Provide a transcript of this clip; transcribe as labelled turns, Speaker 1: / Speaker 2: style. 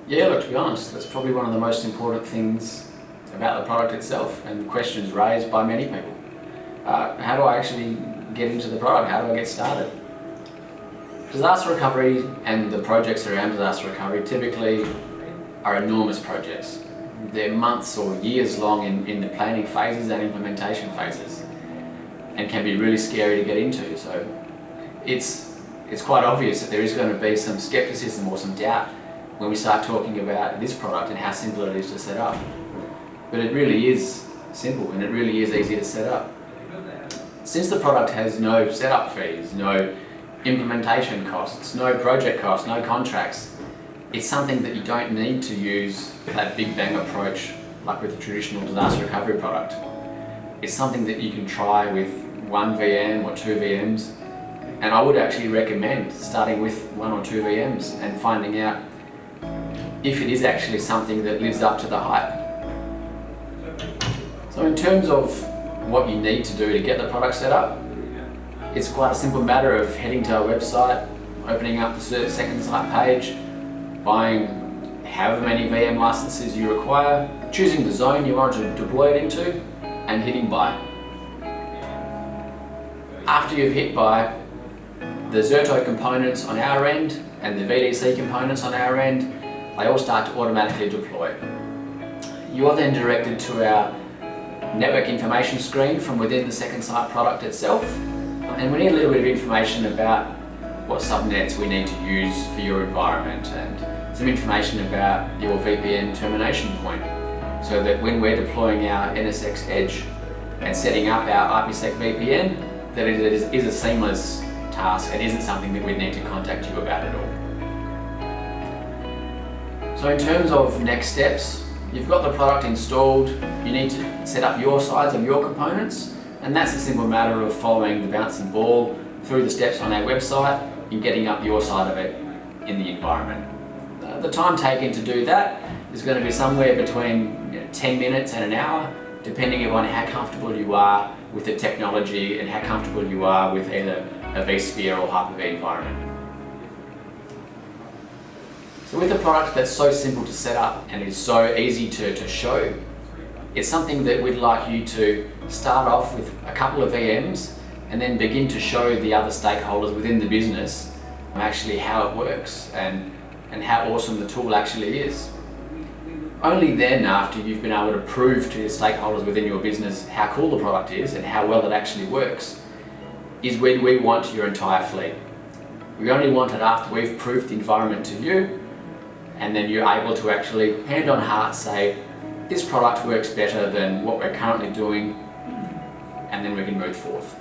Speaker 1: Yeah, look, to be honest, that's probably one of the most important things about the product itself, and questions raised by many people. How do I actually get into the product? How do I get started? Disaster recovery and the projects around disaster recovery typically are enormous projects. They're months or years long in the planning phases and implementation phases, and can be really scary to get into. So it's quite obvious that there is going to be some skepticism or some doubt when we start talking about this product and how simple it is to set up. But it really is simple, and it really is easy to set up. Since the product has no setup fees, no implementation costs, no project costs, no contracts, it's something that you don't need to use that big bang approach like with a traditional disaster recovery product. It's something that you can try with one VM or two VMs, and I would actually recommend starting with one or two VMs and finding out if it is actually something that lives up to the hype. So in terms of what you need to do to get the product set up, it's quite a simple matter of heading to our website, opening up the SecondSite page, buying however many VM licenses you require, choosing the zone you want to deploy it into, and hitting buy. After you've hit buy, the Zerto components on our end and the VDC components on our end, they all start to automatically deploy. You are then directed to our network information screen from within the SecondSite product itself, and we need a little bit of information about what subnets we need to use for your environment, and some information about your VPN termination point, so that when we're deploying our NSX Edge and setting up our IPsec VPN, that it is a seamless task and isn't something that we need to contact you about at all. So in terms of next steps, you've got the product installed, you need to set up your sides of your components, and that's a simple matter of following the bouncing ball through the steps on our website and getting up your side of it in the environment. The time taken to do that is going to be somewhere between 10 minutes and an hour, depending upon how comfortable you are with the technology and how comfortable you are with either a vSphere or Hyper-V environment. So with a product that's so simple to set up and is so easy to show, it's something that we'd like you to start off with a couple of VMs and then begin to show the other stakeholders within the business actually how it works and how awesome the tool actually is. Only then, after you've been able to prove to your stakeholders within your business how cool the product is and how well it actually works, is when we want your entire fleet. We only want it after we've proved the environment to you, and then you're able to actually, hand on heart, say, this product works better than what we're currently doing, and then we can move forth.